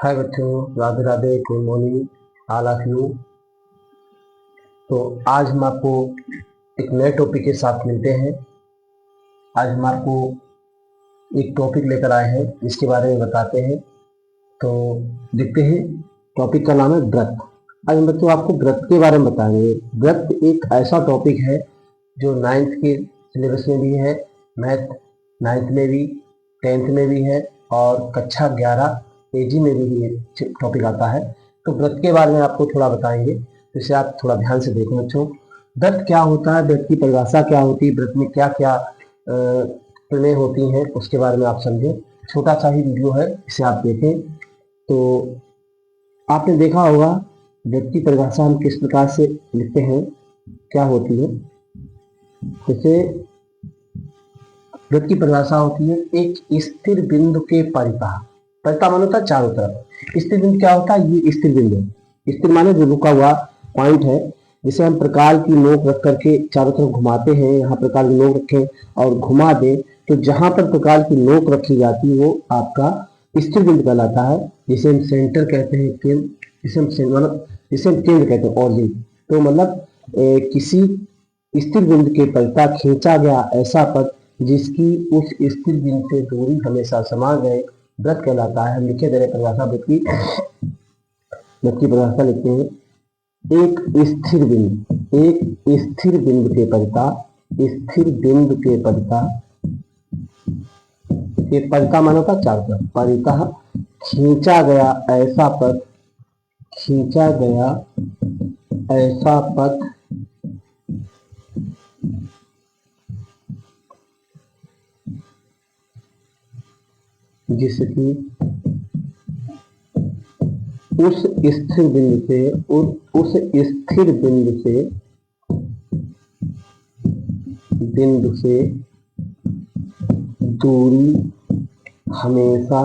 हाय बच्चों, Radhe Radhe, good morning all of you. तो आज हम आपको एक नए टॉपिक के साथ मिलते हैं। आज हम आपको एक टॉपिक लेकर आए हैं जिसके बारे में बताते हैं। तो देखते हैं, टॉपिक का नाम है व्रत। आज हम बच्चों आपको व्रत के बारे में बताएंगे। व्रत एक ऐसा टॉपिक है जो 9th के सिलेबस में भी है, मैथ 9th में भी, 10th में भी है और कक्षा 11 AG में भी ये टॉपिक आता है। तो व्रत के बारे में आपको थोड़ा बताएंगे, जिसे आप थोड़ा ध्यान से देखें बच्चों। व्रत क्या होता है, व्रत की परिभाषा क्या होती है, व्रत में क्या क्या प्रमेय होती हैं, उसके बारे में आप समझें। छोटा सा ही वीडियो है, इसे आप देखें। तो आपने देखा होगा व्रत की परिभाषा हम किस प्रकार से लिखते हैं, क्या होती है। जैसे व्रत की परिभाषा होती है एक स्थिर बिंदु के परितः। परितः माने होता है चारों तरफ। स्थिर बिंदु क्या होता है, ये स्थिर बिंदु। स्थिर माने जो रुका हुआ पॉइंट है, जिसे हम प्रकार की नोक रख करके चारों तरफ घुमाते हैं। यहाँ प्रकार की नोक रखें और घुमा दें, तो जहां पर प्रकार की नोक रखी जाती है वो आपका स्थिर बिंदु कहलाता है, जिसे हम सेंटर कहते हैं, केंद्र, जिसे हम केंद्र कहते हैं, ऑरिजिन। तो मतलब किसी स्थिर बिंदु के परितः खींचा गया ऐसा पथ जिसकी उस स्थिर बिंदु से दूरी हमेशा समान रहे, व्रत कहलाता है। हम लिखे दे रहे परिभाषा व्रत की परिभाषा लिखते हैं। एक स्थिर बिंदु के परितः, स्थिर बिंदु के परितः, एक परितः माना था चार तरफ, परितः खींचा गया ऐसा पथ, खींचा गया ऐसा पथ जिसकी उस स्थिर बिंदु से दूरी हमेशा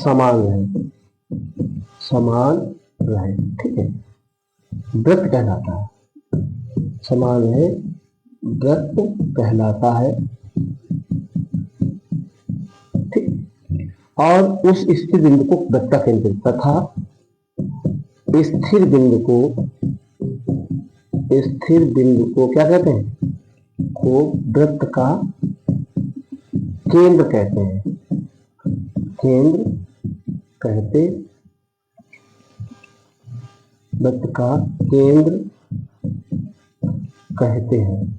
समान रहे, ठीक है, व्रत कहलाता है। समान है, व्रत कहलाता है, ठीक। और उस स्थिर बिंदु को व्रत का केंद्र तथा स्थिर बिंदु को क्या कहते हैं, को व्रत का केंद्र कहते हैं, केंद्र कहते, व्रत का केंद्र कहते हैं।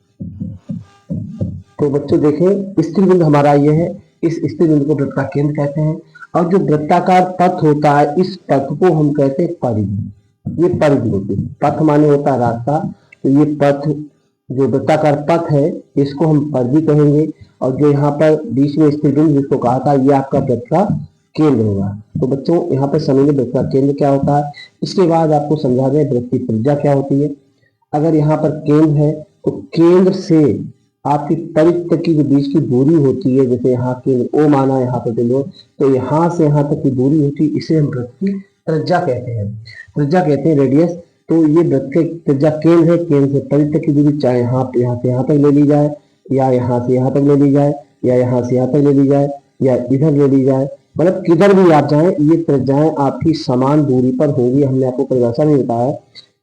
तो बच्चों देखें, स्थिर बिंदु हमारा ये है, इस स्थिर बिंदु को व्रत का केंद्र कहते हैं। और जो वृत्ताकार पथ होता है, इस पथ को हम कहते हैं परिधि। ये परिधि होती है, पथ माने होता है रास्ता, तो ये पथ जो वृत्ताकार पथ है इसको हम परिधि कहेंगे। और जो यहाँ पर बीच में स्थिर बिंदु जिसको कहा था, ये आपका व्रत का केंद्र होगा। तो बच्चों यहाँ पर समझिए व्रत का केंद्र क्या होता है। इसके बाद आपको समझा दें व्रत की त्रिज्या क्या होती है। अगर यहाँ पर केंद्र है तो केंद्र से आपकी परिधि तक की जो बीच की दूरी होती है, जैसे यहाँ केंद्र O माना, यहाँ पर बिंदु, तो यहाँ से यहाँ तक की दूरी होती है, इसे हम व्रत की त्रिज्या कहते हैं। त्रिज्या कहते हैं रेडियस। तो ये व्रत के त्रिज्या केंद्र है, केंद्र से परिधि तक की दूरी चाहे यहाँ से यहाँ तक ले ली जाए, या यहाँ से यहाँ तक ले ली जाए, या यहाँ से यहाँ तक ले ली जाए, या इधर ले ली जाए, मतलब किधर भी आप जाएं, ये त्रिज्याएं आपकी समान दूरी पर होगी। हमने आपको परिभाषा में बताया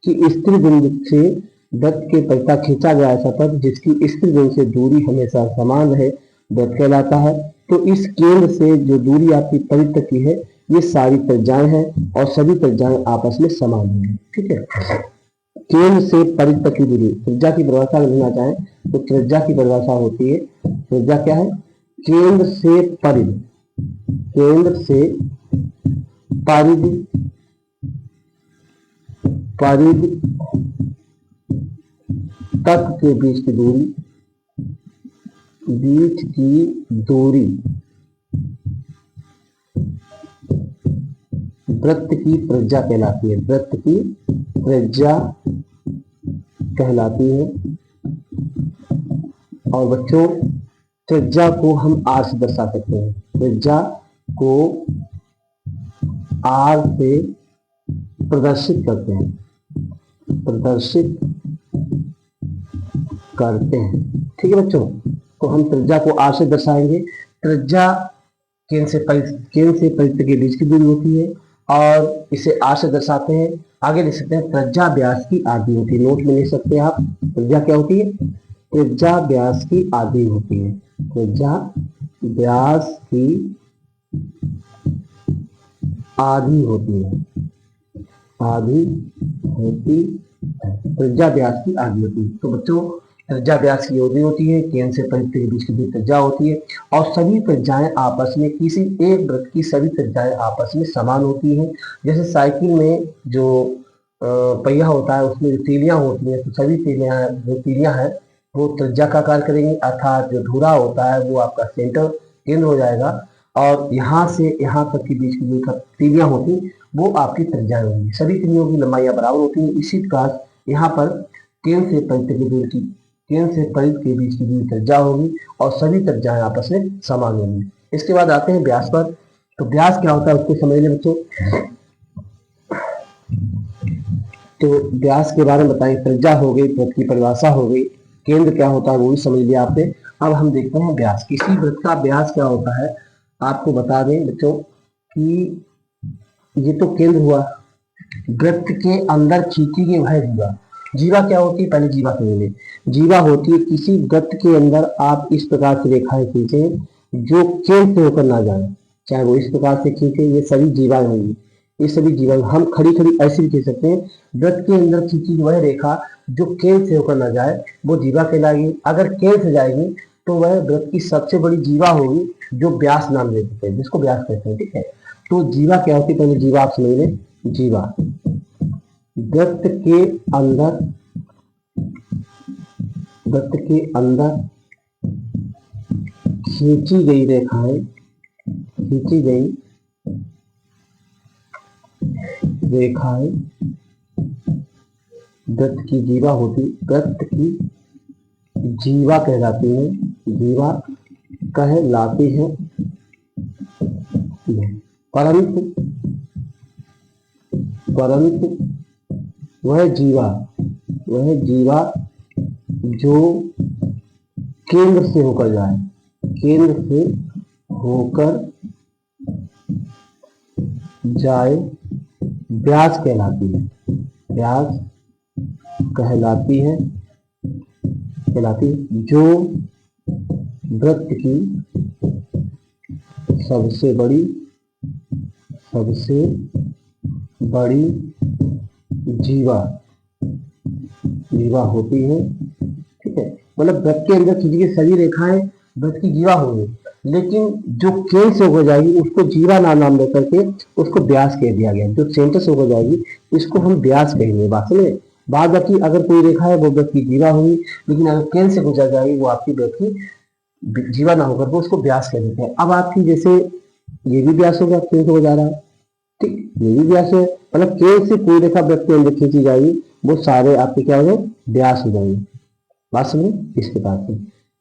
कि स्थिर बिंदु से व्रत के परितः खींचा गया ऐसा पथ जिसकी स्थिर बिंदु से दूरी हमेशा समान रहे, व्रत कहलाता है। तो इस केंद्र से जो दूरी आपकी परिधि तक की है, ये सारी त्रिज्याएं हैं और सभी त्रिज्याएं आपस में समान हैं, ठीक है। केंद्र से परिधि तक की दूरी, त्रिज्या की परिभाषा लेना चाहें तो त्रिज्या की परिभाषा होती है, त्रिज्या क्या है, केंद्र से परिधि, केंद्र से परिधि, परिधि तक के बीच की दूरी, बीच की दूरी व्रत की त्रिज्या कहलाती है, व्रत की त्रिज्या कहलाती है। और बच्चों त्रिज्या को हम R से दर्शा सकते हैं, त्रिज्या को R से प्रदर्शित करते हैं, ठीक है बच्चों। तो हम त्रिज्या को R से दर्शाएंगे। त्रिज्या केंद्र से परिधि के बीच की दूरी होती है और इसे आर से दर्शाते हैं। आगे लिख सकते हैं त्रिज्या व्यास की आधी होती है। नोट में लिख सकते हैं आप, त्रिज्या क्या होती है? त्रिज्या व्यास की आधी होती है। त्रिज्या व्यास की आधी होती है, आधी होती है, त्रिज्या व्यास की आधी होती है। तो बच्चों त्रिज्या व्यास की आधी होती है, केंद्र से परिधि के बीच की दूरी त्रिज्या होती है और सभी त्रिज्याएं आपस में, किसी एक वृत्त की सभी त्रिज्याएं आपस में समान होती हैं। जैसे साइकिल में जो पहिया होता है उसमें जो तीलियां होती हैं, तो सभी तीलियां हैं वो त्रिज्या का कार्य करेंगी, अर्थात जो धुरा होता है वो आपका केंद्र हो जाएगा और यहाँ से यहाँ तक के बीच की जो तीलियां होती वो आपकी त्रिज्या होगी। सभी तीलियों की लंबाइयां बराबर होती है। इसी प्रकार यहाँ पर केंद्र से परिधि की दूरी की केंद्र से परिधि के बीच की दूरी त्रिज्या होगी और सभी त्रिज्याएं आपस में समान होंगी। इसके बाद आते हैं व्यास पर। तो व्यास क्या होता है उसको समझ लें बच्चों। तो व्यास के बारे में बताएं, त्रिज्या हो गई, वृत्त की परिभाषा हो गई, केंद्र क्या होता है वो भी समझ लिया आपने। अब हम देखते हैं व्यास। किसी वृत्त का व्यास क्या होता है आपको बता दें बच्चों कि ये तो केंद्र हुआ, वृत्त के अंदर खींची गई वह जीवा। जीवा क्या होती है, पहले जीवा समझ लें। जीवा होती है किसी वृत्त के अंदर आप इस प्रकार की रेखाएं खींचे जो केंद्र से होकर ना जाए, चाहे वो इस प्रकार से खींचे, ये सभी जीवा होंगी। ये सभी जीवा हम खड़ी खड़ी ऐसे भी खींच सकते हैं। वृत्त के अंदर खींची वह रेखा जो केंद्र से होकर ना जाए वो जीवा कहलाएगी। अगर केंद्र से जाएगी तो वह वृत्त की सबसे बड़ी जीवा होगी जो व्यास नाम ले सकते हैं, जिसको व्यास कहते हैं। ठीक है, तो जीवा क्या होती है, पहले जीवा आप समझ लें। जीवा वृत्त के अंदर, वृत्त के अंदर खींची गई रेखाएं, खींची गई रेखाएं वृत्त की जीवा होती, वृत्त की जीवा कहलाती है, जीवा कहलाती है। परंतु परंतु वह जीवा जो केंद्र से होकर जाए, केंद्र से होकर जाए व्यास कहलाती है, व्यास कहलाती है, जो वृत्त की सबसे बड़ी जीवा होती है। ठीक है, मतलब वृत्त के अंदर खींची गई सभी रेखाएं वृत्त की जीवा होंगी, लेकिन जो केंद्र से होकर जाएगी उसको जीवा नाम देकर के उसको व्यास कह दिया गया। जो सेंटर से होकर जाएगी इसको हम व्यास कहेंगे। बात समझे। बाद बाकी अगर कोई रेखा है वो वृत्त की जीवा होगी, लेकिन अगर केंद्र से गुजर जाएगी वो आपकी वृत्त की जीवा ना होकर वो उसको व्यास कह देते हैं। अब आपकी जैसे ये भी व्यास होगा, केंद्र से हो जा रहा है, ठीक, ये भी व्यास है, मतलब केंद्र से कोई रेखा वृत्त के अंदर खींची जाएगी वो सारे आपके क्या हो जाए, व्यास हो जाएंगे। बात समझे इस प्रकार से।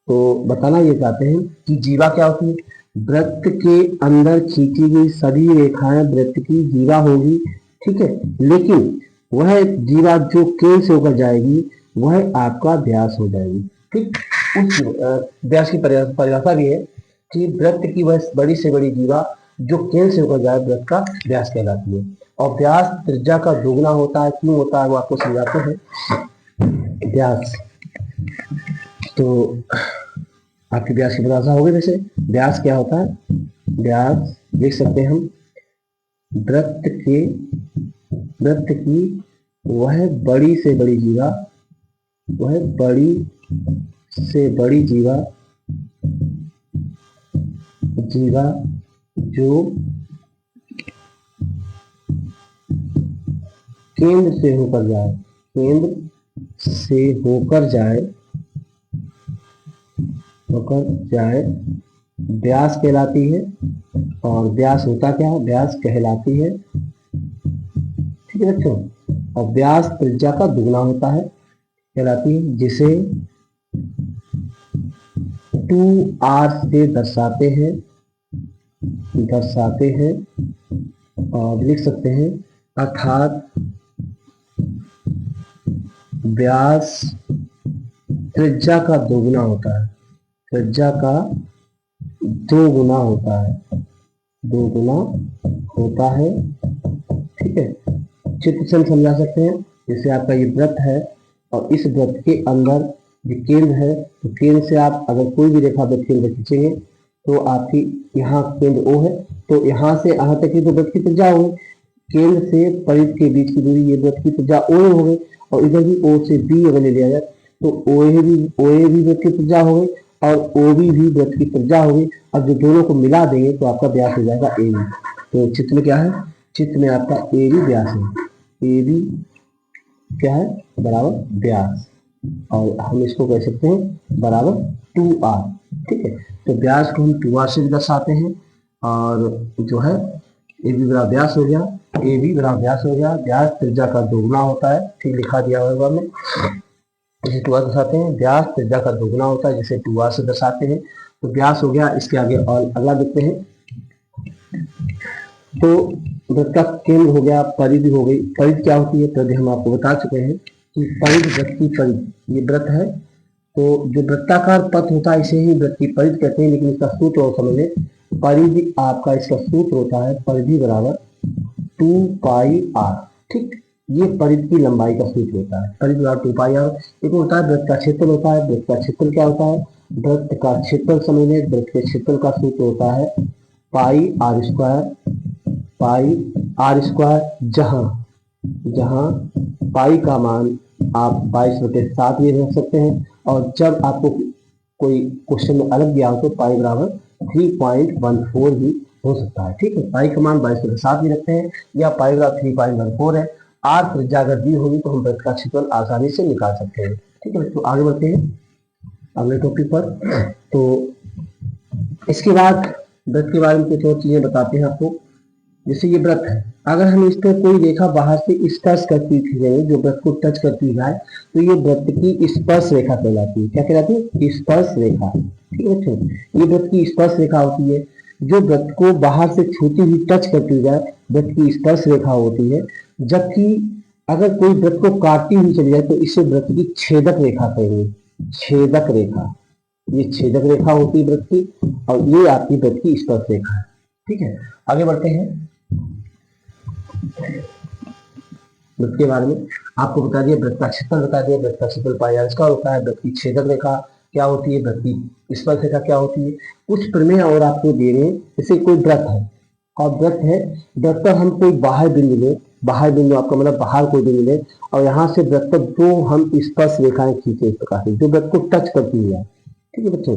तो बताना ये चाहते हैं कि जीवा क्या होती है, वृत्त के अंदर खींची गई सभी रेखाएं वृत्त की जीवा होगी। ठीक है, लेकिन वह जीवा जो केंद्र से होकर जाएगी वह आपका व्यास हो जाएगी। ठीक, उस व्यास की परिभाषा भी है कि वृत्त की वह बड़ी से बड़ी जीवा जो केंद्र से होकर जाए वृत्त का व्यास कहलाती है। और व्यास त्रिज्या का दोगुना होता है। क्यों होता है वो आपको समझाते हैं। व्यास तो आपकी व्यास की परिभाषा होगी। वैसे व्यास क्या होता है, व्यास देख सकते हैं हम, वृत्त की वह बड़ी से बड़ी जीवा, वह बड़ी से बड़ी जीवा जो केंद्र से होकर जाए, केंद्र से होकर जाए व्यास कहलाती है। और व्यास होता क्या है, व्यास कहलाती है। ठीक है बच्चों, और व्यास त्रिज्या का दुगना होता है, कहलाती है, जिसे 2r से दर्शाते हैं और लिख सकते हैं, अर्थात व्यास त्रिज्या का दोगुना होता है, त्रिज्या का 2 गुना होता है। 2 गुना होता है। ठीक है, चित्र से हम समझा सकते हैं। जैसे आपका ये वृत्त है और इस वृत्त के अंदर ये केंद्र है, तो केंद्र से आप अगर कोई भी रेखा वृत्त केंद्र खींचेंगे तो आपकी यहाँ केंद्र O है, तो यहाँ से यहाँ तक की तो वृत्त की त्रिज्या हो गई। केंद्र से परिधि के बीच की दूरी ये वृत्त की त्रिज्या OA हो गई, और इधर भी O से B अगर ले लिया जाए तो OA भी वृत्त की त्रिज्या हो गई और OB भी वृत्त की त्रिज्या हो गई। अब जो दोनों को मिला देंगे तो आपका व्यास हो जाएगा AB। तो चित्र में क्या है, चित्र में आपका AB व्यास है। AB क्या है, बराबर व्यास, और हम इसको कह सकते हैं बराबर 2r। ठीक है, तो व्यास को हम 2r से भी दर्शाते हैं, और जो है AB बराबर व्यास हो गया, AB बराबर व्यास हो गया। व्यास त्रिज्या का दोगुना होता है, ठीक लिखा दिया होगा हमने, जिसे 2r दर्शाते हैं। व्यास त्रिज्या का दोगुना होता है, जिसे 2r से दर्शाते हैं। तो व्यास हो गया। इसके आगे और अगला देखते हैं। तो वृत्त का केंद्र हो गया, परिधि हो गई। परिधि क्या होती है, परिधि हम आपको बता चुके हैं कि परिधि वृत्त की परिधि, ये वृत्त है तो जो वृत्ताकार पथ होता है इसे ही वृत्त की परिधि कहते हैं। लेकिन इसका सूत्र और समझ लें, परिधि आपका इसका सूत्र होता है परिधि बराबर 2πr। ठीक, ये परिधि की लंबाई का सूत्र होता है, परिधि बराबर 2πr। एक होता है वृत्त का क्षेत्रफल होता है। वृत्त का क्षेत्रफल क्या होता है, वृत्त का क्षेत्रफल समझ लें, वृत्त के क्षेत्रफल का सूत्र होता है पाई r स्क्वायर, जहां पाई का मान आप 22/7 भी रख सकते हैं, और जब आपको कोई क्वेश्चन में अलग दिया हो तो पाई बराबर 3.14 भी हो सकता है। ठीक है, पाई का मान 22/7 भी रखते हैं, या पाई बराबर 3.14 है। r त्रिज्या अगर दी होगी तो हम वृत्त का क्षेत्रफल आसानी से निकाल सकते हैं। ठीक है, तो आगे बढ़ते हैं अगले टॉपिक पर। तो इसके बाद वृत्त के बारे में कुछ और चीजें बताते हैं आपको। जैसे ये वृत्त है, अगर हम इस पर कोई रेखा बाहर से स्पर्श करती खींचेंगे, जो वृत्त को टच करती जाए, तो ये वृत्त की स्पर्श रेखा कहलाती है। क्या कहलाती है, स्पर्श रेखा। ठीक है बच्चों, ये वृत्त की स्पर्श रेखा होती है। जो वृत्त को बाहर से छूती हुई टच करती जाए, वृत्त की स्पर्श रेखा होती है। जबकि अगर कोई वृत्त को काटती हुई चली जाए तो इसे वृत्त की छेदक रेखा कहेंगे। छेदक रेखा, ये छेदक रेखा होती है वृत्त की, और ये आपकी वृत्त की स्पर्श रेखा है। ठीक है, आगे बढ़ते हैं। वृत्त के बारे में आपको बता दिया, वृत्त का क्षेत्रफल बता दिया, वृत्त का क्षेत्रफल पाई स्क्वायर होता है। वृत्त की छेदक रेखा क्या होती है, वृत्त की स्पर्श रेखा क्या होती है। कुछ प्रमेय और आपको दे रहे हैं। जैसे कोई वृत्त है और वृत्त है, वृत्त पर हम कोई बाहर बिंदु ले, बाहर बिंदु आपका मतलब बाहर कोई बिंदु ले, और यहाँ से वृत्त पर दो हम स्पर्श रेखाएं खींचे इस प्रकार से, जो वृत्त को टच करती है। ठीक है बच्चों,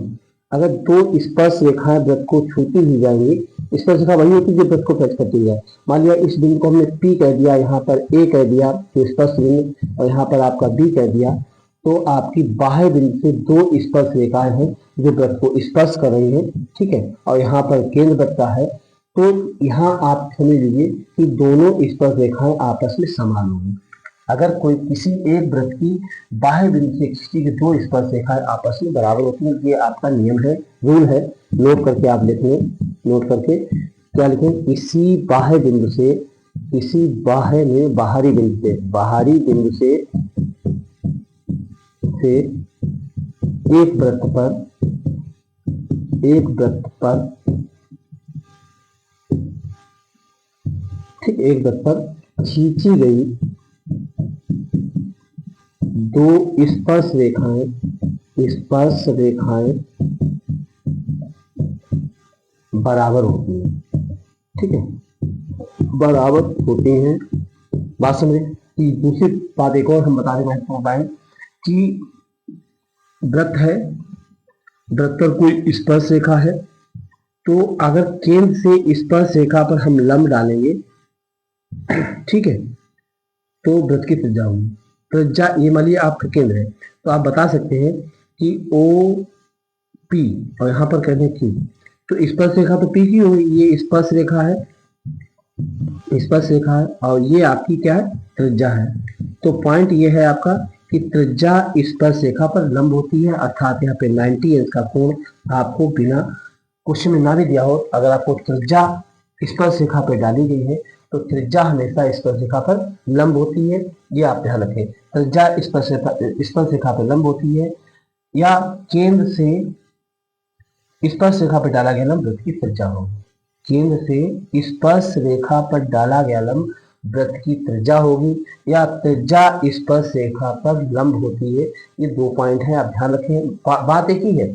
अगर दो स्पर्श रेखाएं वृत्त को छूती हुई जाएंगी, स्पर्श रेखा वही होती है जो वृत्त को टच करती है। मान लिया इस बिंदु को हमने P कह दिया, यहाँ पर A कह दिया तो स्पर्श बिंदु, और यहाँ पर आपका B कह दिया, तो आपकी बाह्य बिंदु से दो स्पर्श रेखाएं हैं जो वृत्त को स्पर्श कर रही है। ठीक है, और यहाँ पर केंद्र वृत्त का है, तो यहाँ आप समझ लीजिए कि दोनों स्पर्श रेखाएं आपस में समान होंगी। अगर कोई किसी एक वृत्त की बाह्य बिंदु से खींची गई दो स्पर्श रेखाएं आपस में बराबर होती है, ये आपका नियम है, रूल है। नोट करके आप लिखें, नोट करके क्या लिखें, किसी बाह्य बिंदु से, किसी बाह्य में बाहरी बिंदु से, बाहरी बिंदु से एक वृत्त पर ठीक एक वृत्त पर खींची गई दो स्पर्श रेखाएं बराबर होती हैं। ठीक है, बराबर होती हैं। बात समझे। कि दूसरी बात एक और हम बता दें महत्वपूर्ण बात कि वृत्त है, वृत्त पर कोई स्पर्श रेखा है, तो अगर केंद्र से स्पर्श रेखा पर हम लंब डालेंगे, ठीक है, तो वृत्त की त्रिज्या होगी। त्रिज्या ये मान लीजिए आपका केंद्र है, तो आप बता सकते हैं कि OP और यहाँ पर कहते हैं Q, तो स्पर्श रेखा तो P की होगी, ये स्पर्श रेखा है, स्पर्श रेखा है, और ये आपकी क्या है, त्रिज्या है। तो पॉइंट ये है आपका कि त्रिज्या स्पर्श रेखा पर लंब होती है, अर्थात यहाँ पे 90 अंश का कोण आपको बिना क्वेश्चन में ना भी दिया हो, अगर आपको त्रिज्या स्पर्श रेखा पर डाली गई है तो त्रिज्या हमेशा स्पर्श रेखा पर लंब होती है। ये आप ध्यान रखें, त्रिज्या स्पर्श रेखा पर लंब होती है, या केंद्र से स्पर्श रेखा पर डाला गया लंब वृत्त की त्रिज्या होगी। केंद्र से स्पर्श रेखा पर डाला गया लंब वृत्त की त्रिज्या होगी या त्रिज्या स्पर्श रेखा पर लंब होती है। ये 2 पॉइंट है, आप ध्यान रखें। बात एक ही है,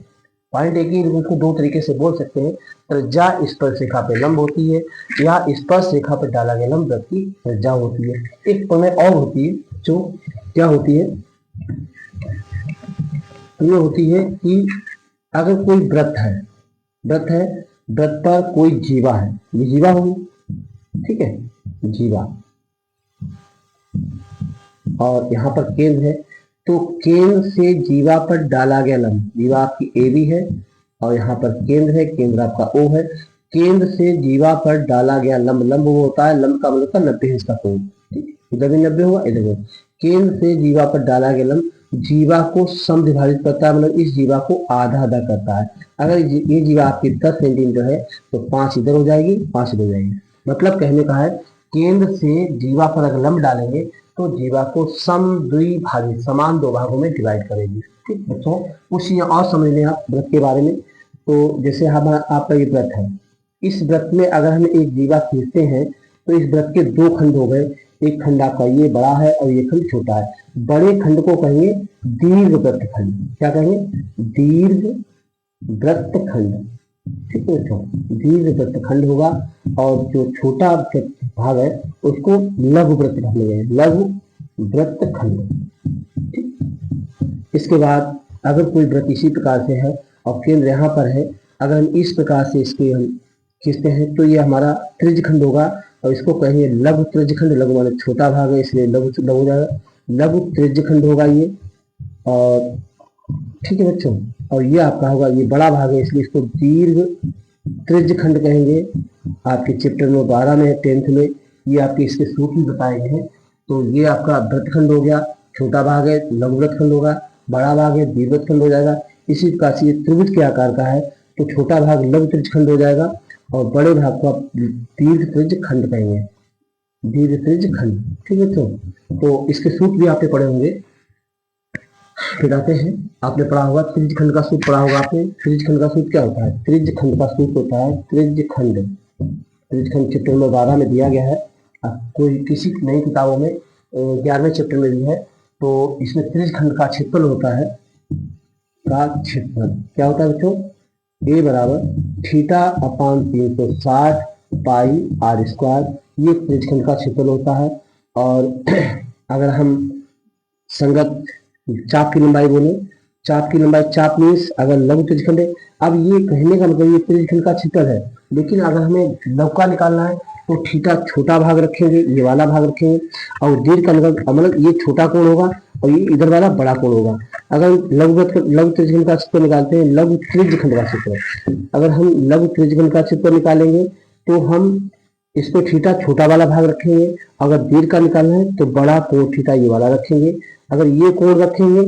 पॉइंट एक ही, उनको 2 तरीके से बोल सकते हैं। त्रिज्या स्पर्श रेखा पर लंब होती है या स्पर्श रेखा पर डाला गया लंब वृत्त की त्रिज्या होती है। एक प्रमेय और होती है जो क्या होती है, ये होती है कि अगर कोई वृत्त है, वृत्त पर कोई जीवा है, ये जीवा होगी, ठीक है, जीवा, और यहाँ पर केंद्र है, तो केंद्र से जीवा पर डाला गया लंब, जीवा आपकी ए बी है और यहाँ पर केंद्र है, केंद्र आपका ओ है। केंद्र से जीवा पर डाला गया लंब, लंब वो होता है, लंब का मतलब होता है 90 अंश का कोण, इधर भी 90 होगा, इधर भी। केंद्र से जीवा पर डाला गया लंब जीवा को समविभाजित करता है, मतलब इस जीवा को आधा आधा करता है। अगर ये जीवा आपकी 10 सेंटीमीटर है तो 5 इधर हो जाएगी, 5 इधर हो जाएगी। मतलब कहने का है केंद्र से जीवा पर अगर लंब डालेंगे तो जीवा को समद्विभाजित, समान 2 भागों में डिवाइड करेगी। ठीक बच्चों, कुछ और समझ लें आप वृत्त के बारे में। तो जैसे हमारा आपका ये वृत्त है, इस वृत्त में अगर हम एक जीवा खींचते हैं तो इस वृत्त के 2 खंड हो गए, एक खंड आपका ये बड़ा है और ये खंड छोटा है। बड़े खंड को कहेंगे दीर्घ वृत्त खंड। क्या कहेंगे? दीर्घ वृत्त खंड। ठीक है बच्चों, दीर्घ वृत्त खंड होगा और जो छोटा भाग है उसको लघु वृत्त खंड कहेंगे, लघु वृत्त खंड। इसके बाद अगर कोई वृत्त इसी प्रकार से है और केंद्र यहाँ पर है, अगर हम इस प्रकार से इसके हम खींचते हैं तो ये हमारा त्रिज्यखंड होगा और इसको कहेंगे लघु त्रिज्यखंड। लघु माने छोटा भाग है इसलिए लघु हो जाएगा, लघु त्रिज्यखंड होगा ये। और ठीक है बच्चों, और ये आपका होगा, ये बड़ा भाग है इसलिए इसको दीर्घ त्रिज्यखंड कहेंगे। आपके चैप्टर में 12 में 10th में ये आपके इसके सूत्र बताए गए हैं। तो ये आपका वृत्तखंड हो गया, छोटा भाग है लघु वृत्तखंड होगा, बड़ा भाग है दीर्घ वृत्तखंड हो जाएगा। इसी प्रकार से ये त्रिभुज के आकार का है तो छोटा भाग लघु त्रिज्यखंड हो जाएगा और बड़े भाग को आप दीर्घ त्रिज्यखंड कहेंगे, दीर्घ त्रिज्यखंड। ठीक है, तो इसके सूत्र भी आपने पढ़े होंगे। फिर आते हैं, आपने पढ़ा होगा त्रिज्यखंड का सूत्र पढ़ा होगा आपने। त्रिज्यखंड का सूत्र क्या होता है? त्रिज्यखंड का सूत्र होता है त्रिज्यखंड, त्रिज्यखंड चैप्टर में 12 में दिया गया है। कोई किसी नई किताबों में 11वें चैप्टर में भी है। तो इसमें त्रिज्यखंड का क्षेत्रफल होता है, का क्षेत्रफल क्या होता है बच्चों? ए बराबर theta upon 360 pi r square, ये त्रिज्यखंड का क्षेत्रफल होता है। और अगर हम संगत चाप की लंबाई बोले, चाप की लंबाई, चाप मीन्स अगर लघु त्रिज्यखंड है। अब ये कहने का मतलब ये त्रिज्यखंड का क्षेत्रफल है, लेकिन अगर हमें लघु निकालना है तो थीटा छोटा भाग रखेंगे, ये वाला भाग रखेंगे, और दीर्घ का मतलब ये छोटा कोण होगा और ये इधर वाला बड़ा कोण होगा। अगर लघु त्रिज्यखंड का क्षेत्रफल निकालते हैं, लघु त्रिज्यखंड का क्षेत्रफल, अगर हम लघु त्रिज्यखंड का क्षेत्रफल निकालेंगे तो हम इसको थीटा छोटा वाला भाग रखेंगे। अगर दीर्घ का निकालना है तो बड़ा कोण थीटा ये वाला रखेंगे। अगर ये कोण रखेंगे,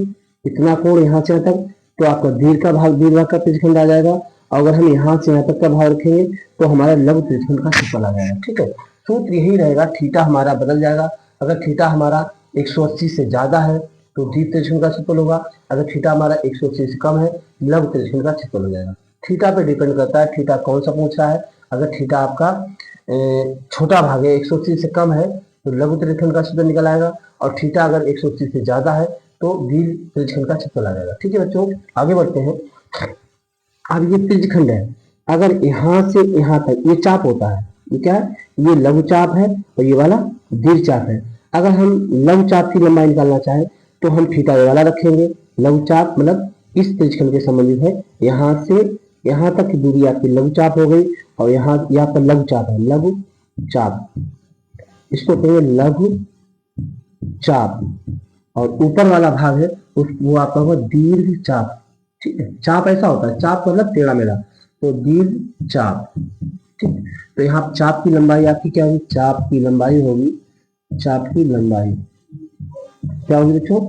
इतना कोण यहाँ से यहाँ तक, तो आपका दीर्घ का भाग, दीर्घ भाग का त्रिज्यखंड आ जाएगा। अगर हम यहाँ से यहाँ तक का भाग रखेंगे तो हमारा लघु त्रिज्यखंड का क्षेत्रफल आ जाएगा। ठीक है, सूत्र यही रहेगा, थीटा हमारा बदल जाएगा। अगर थीटा हमारा 180 से ज्यादा है तो दीर्घ त्रिज्यखंड का क्षेत्रफल होगा, अगर थीटा हमारा 180 से कम है लघु त्रिज्यखंड का क्षेत्रफल हो जाएगा। थीटा पे डिपेंड करता है, थीटा कौन सा पूछ रहा है। अगर थीटा आपका छोटा भाग है, 180 से कम है, तो लघु त्रिज्यखंड का क्षेत्रफल निकल आएगा, और थीटा अगर 180 से ज्यादा है तो दीर्घ त्रिज्यखंड का क्षेत्रफल आ जाएगा। ठीक है बच्चों, आगे बढ़ते हैं। अब ये त्रिज्यखंड है, अगर यहाँ से यहाँ तक ये चाप होता है, ये क्या है? ये लघु चाप है और ये वाला दीर्घ चाप है। अगर हम लघु चाप की लंबाई निकालना चाहें तो हम थीटा ये वाला रखेंगे। लघु चाप मतलब इस त्रिज्यखंड के संबंधित है, यहाँ से यहाँ तक की दूरी आपकी लघु चाप हो गई, और यहाँ पर लघु चाप है, लघु चाप, इसको कहेंगे लघु चाप। और ऊपर वाला भाग है वो आपका होगा दीर्घ चाप। ठीक है, चाप ऐसा होता है, चाप मतलब टेढ़ा मेढ़ा, तो दीर्घ चाप। ठीक, तो यहाँ चाप की लंबाई आपकी क्या होगी? चाप की लंबाई होगी, चाप की लंबाई क्या होगी बच्चों?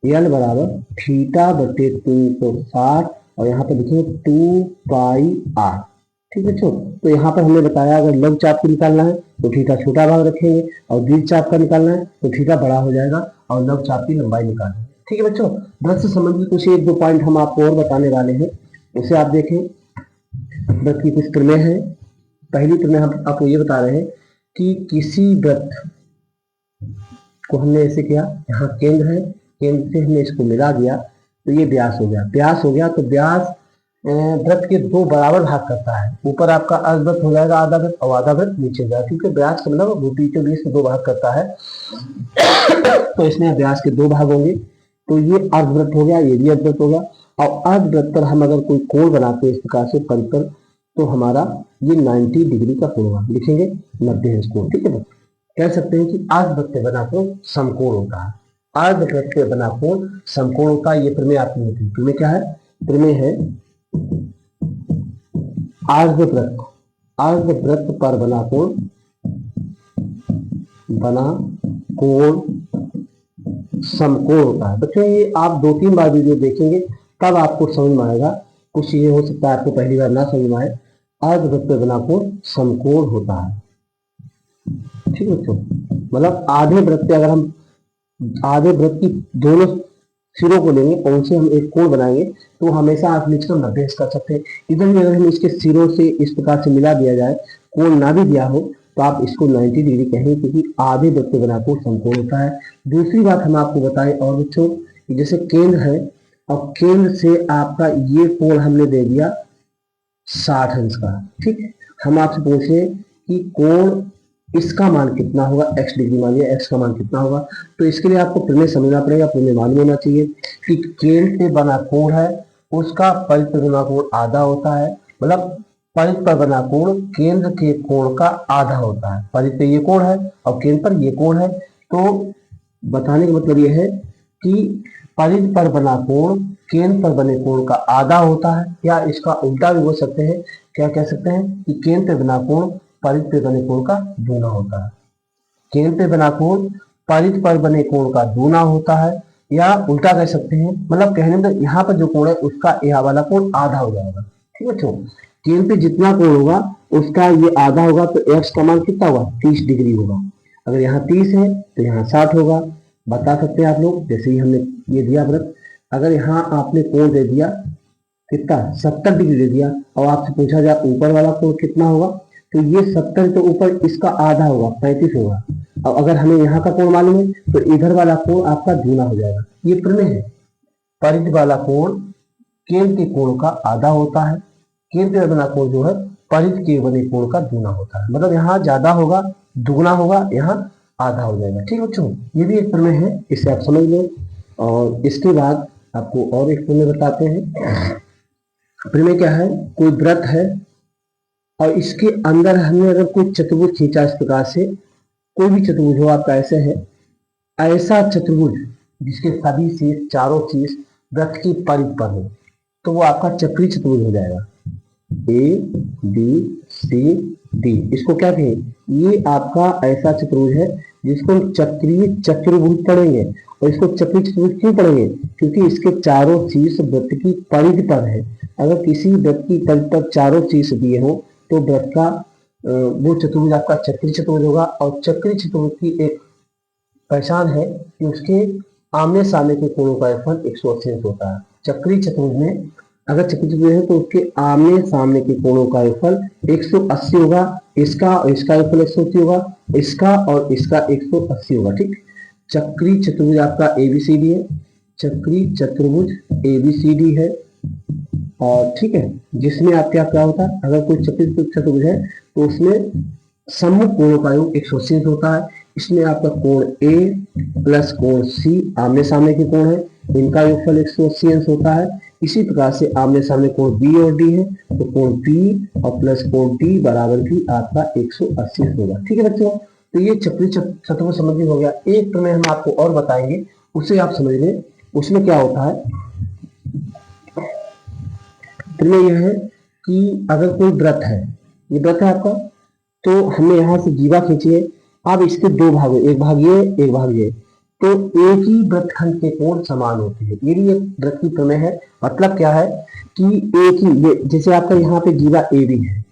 एल बराबर थीटा बटे 360 और यहाँ पर लिखेंगे 2 पाई आर। ठीक है बच्चों, तो यहाँ पर हमने बताया अगर लघु चाप की निकालना है तो थीटा छोटा भाग रखेंगे, और दीर्घ चाप का निकालना है तो थीटा बड़ा हो जाएगा और लघु चाप की लंबाई निकालेंगे। ठीक है बच्चों, वृत्त से संबंधित कुछ 1-2 पॉइंट हम आपको और बताने वाले हैं, उसे आप देखें। वृत्त की कुछ प्रमेय है। पहली प्रमेय हम आपको ये बता रहे हैं कि किसी वृत्त को हमने ऐसे किया, यहाँ केंद्र है, केंद्र से हमने इसको मिला दिया तो ये व्यास हो गया। व्यास हो गया तो व्यास वृत्त के दो बराबर भाग करता है। ऊपर आपका अर्धवृत्त हो जाएगा आधा वृत्त, और आधा वृत्त नीचे हो जाएगा, क्योंकि व्यास का मतलब भूमि के बीच से दो भाग करता है तो इसमें व्यास के दो भाग होंगे। तो ये अर्धवृत्त हो गया, ये भी अर्धवृत्त हो गया। और अर्धवृत्त पर हम अगर कोई कोण बनाते हैं इस प्रकार से परिकर, तो हमारा ये 90 डिग्री का कोण होगा, लिखेंगे 90 अंश कोण। ठीक है, कह सकते हैं कि अर्धवृत्त पे बना कोण समकोण होता है। अर्धवृत्त पे बना कोण समकोण होता है। ये प्रमेय आपकी होती है। प्रमेय क्या है? प्रमेय है अर्धवृत्त, अर्धवृत्त पर बना कोण समकोण होता है। बच्चों ये आप 2-3 बार वीडियो देखेंगे तब आपको समझ में आएगा। कुछ चीजें हो सकता है आपको पहली बार ना समझ में आए। अर्धवृत्त पे बना कोण समकोण होता है। ठीक है बच्चों, मतलब आधे वृत्त, अगर हम आधे वृत्त की दोनों सिरों को लेंगे और उनसे हम एक कोण बनाएंगे तो हमेशा आप नीचे 90 कर सकते हैं। इधर भी अगर हम इसके सिरों से इस प्रकार से मिला दिया जाए, कोण ना भी दिया हो, तो आप इसको 90 डिग्री कहेंगे, क्योंकि आधे वृत्त पे बना कोण समकोण होता है। दूसरी बात हम आपको बताएं और बच्चों, जैसे केंद्र है और केंद्र से आपका ये कोण हमने दे दिया 60 अंश का। ठीक, हम आपसे पूछे कि कोण इसका मान कितना होगा, x डिग्री मानिए, x का मान कितना होगा। तो इसके लिए आपको प्रमेय समझना पड़ेगा, प्रमेय मालूम होना चाहिए कि केंद्र से बना कोण है उसका परिध पर बना कोण आधा होता है। मतलब परिध पर बना कोण केंद्र के कोण का आधा होता है। परिध पे ये कोण है और केंद्र पर ये कोण है। तो बताने का मतलब ये है कि परिध पर बना कोण केंद्र पर बने कोण का आधा होता है, या इसका उल्टा भी बोल सकते हैं। क्या कह सकते हैं कि केंद्र पे बना कोण परिध पे बने कोण का दूना होता है। केंद्र पे बना कोण परिध पर बने कोण का दूना होता है, या उल्टा कह सकते हैं। मतलब कहने में यहाँ पर जो कोण है उसका यह वाला कोण आधा हो जाएगा। ठीक है बच्चों, केंद्र पे जितना कोण होगा उसका ये आधा होगा, तो x का मान कितना होगा? 30 डिग्री होगा। अगर यहाँ 30 है तो यहाँ 60 होगा। बता सकते हैं आप लोग, जैसे ही हमने ये दिया वृत्त, अगर यहाँ आपने कोण दे दिया कितना 70 डिग्री दे दिया और आपसे पूछा जाए ऊपर वाला कोण कितना होगा, तो ये 70 के ऊपर इसका आधा होगा, 35 होगा। और अगर हमें यहाँ का कोण मालूम है तो इधर वाला कोण आपका दूना हो जाएगा। ये प्रमेय है। परिध वाला कोण केंद्र के कोण का आधा होता है, केंद्र पे बना कोण जो है परिध के बने कोण का दूना होता है। मतलब यहाँ ज्यादा होगा, दुगना होगा, यहाँ आधा हो जाएगा। ठीक है बच्चों, ये भी एक प्रमेय है, इसे आप समझ लो। और इसके बाद आपको और एक प्रमेय बताते हैं। प्रमेय क्या है? कोई वृत्त है और इसके अंदर हमने अगर कोई चतुर्भुज खींचा इस प्रकार से, कोई भी चतुर्भुज हो आपका ऐसे है, ऐसा चतुर्भुज जिसके सभी शीर्ष चारों शीर्ष वृत्त की परिध पर हो, तो वो आपका चक्रीय चतुर्भुज हो जाएगा। ABCD, इसको क्या कहें? ये आपका ऐसा चतुर्भुज है जिसको हम चक्रीय चतुर्भुज पढ़ेंगे। और इसको चक्रीय चतुर्भुज क्यों पढ़ेंगे? क्योंकि इसके चारों शीर्ष वृत्त की परिध पर है। अगर किसी वृत्त की परिध पर चारों शीर्ष दिए हो तो वृत्त का वो चतुर्भुज आपका चक्रीय चतुर्भुज होगा। और चक्रीय चतुर्भुज की एक पहचान है कि उसके आमने सामने के कोणों का योगफल 180 अंश होता है। चक्रीय चतुर्भुज में अगर चक्रीय चतुर्भुज है तो उसके आमने सामने के कोणों का योगफल 180 होगा। इसका और इसका योगफल 180 होगा, इसका और इसका 180 होगा। ठीक, चक्रीय चतुर्भुज आपका ABCD है। चक्रीय चतुर्भुज ABCD है। और ठीक है, जिसमें आपका क्या होता है, अगर कोई चक्रीय चतुर्भुज है तो उसमें सम्मुख कोणों का योग 180 होता है। इसमें आपका कोण A प्लस कोण C आमने सामने के कोण है, इनका योगफल 180 अंश होता है। इसी प्रकार से आमने सामने कोण B और D है, तो कोण B और प्लस कोण D बराबर भी आपका 180 होगा। ठीक है बच्चों, तो ये चक्रीय चतुर्भुज संबंधी हो गया। एक प्रमेय हम आपको और बताएंगे, उसे आप समझ लें। उसमें क्या होता है? प्रमेय यह है कि अगर कोई वृत्त है, ये वृत्त है आपका, तो हमने यहाँ से जीवा खींची है। अब इसके दो भाग है, एक भाग ये, एक भाग ये, तो एक ही वृत्तखंड के कोण समान होते हैं। ये भी एक वृत्त की प्रमेय है। मतलब क्या है कि एक ही, ये जैसे आपका यहाँ पे जीवा AB है,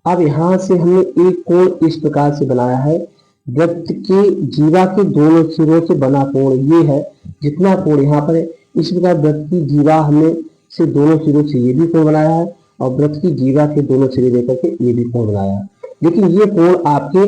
अब यहाँ से हमने एक कोण इस प्रकार से बनाया है। वृत्त के जीवा के दोनों सिरों से बना कोण ये है, जितना कोण यहाँ पर है। इस प्रकार वृत्त की जीवा हमने से दोनों सिरों से ये भी कोण बनाया है, और वृत्त की जीवा के दोनों सिरे लेकर के ये भी कोण बनाया है। लेकिन ये कोण आपके,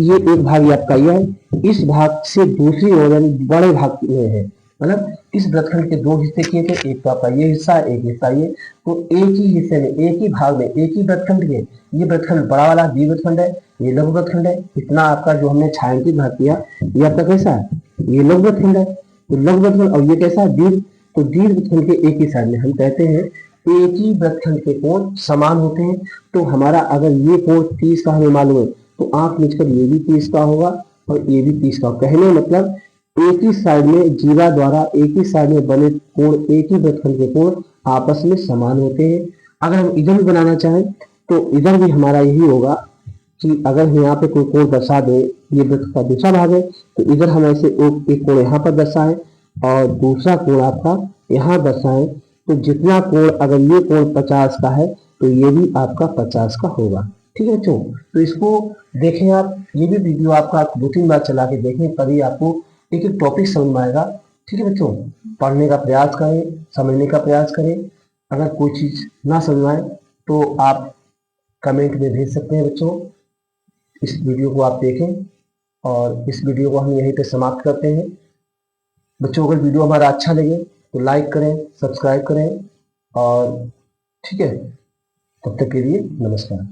ये एक भाग आपका यह है, इस भाग से दूसरी ओर यानी बड़े भाग में है। मतलब इस वृत्तखंड के दो हिस्से किए थे, एक तो आपका ये हिस्सा, एक हिस्सा ये, तो एक ही हिस्से में, एक ही भाग में, एक ही वृत्तखंड के, ये वृत्तखंड बड़ा वाला द्वि वृत्तखंड है, ये लघु वृत्तखंड है। इतना आपका जो हमने छायांकित भाग किया, ये आपका कैसा है, ये लघु वृत्तखंड है। तो लघु वृत्तखंड, और ये कैसा है, दीर्घ। तो दीर्घ वृत्तखंड के एक ही साइड में हम कहते हैं एक ही वृत्तखंड के कोण समान होते हैं। तो हमारा अगर ये कोण 30 का हमें मालूम है, तो आंख मिचकर ये भी 30 का होगा और ये भी 30 का। कहने मतलब एक ही साइड में जीवा द्वारा एक ही साइड में बने कोण, एक ही वृत्तखंड के कोण आपस में समान होते हैं। अगर हम इधर भी बनाना चाहें तो इधर भी हमारा यही होगा कि अगर हम यहाँ पे कोई कोण दर्शा दे, ये वृत्त का दूसरा भाग है, तो इधर हम ऐसे एक कोण यहाँ पर दर्शाएं और दूसरा कोण आपका यहाँ दर्शाएं, तो जितना कोण, अगर ये कोण 50 का है तो ये भी आपका 50 का होगा। ठीक है बच्चों, तो इसको देखें आप, ये भी वीडियो आपका 2-3 बार चला के देखें, तभी आपको एक एक टॉपिक समझ में आएगा। ठीक है बच्चों, पढ़ने का प्रयास करें, समझने का प्रयास करें। अगर कोई चीज ना समझ आए तो आप कमेंट में भेज सकते हैं बच्चों। इस वीडियो को आप देखें और इस वीडियो को हम यहीं पे समाप्त करते हैं। बच्चों अगर वीडियो हमारा अच्छा लगे तो लाइक करें, सब्सक्राइब करें, और ठीक है, तब तक के लिए नमस्कार।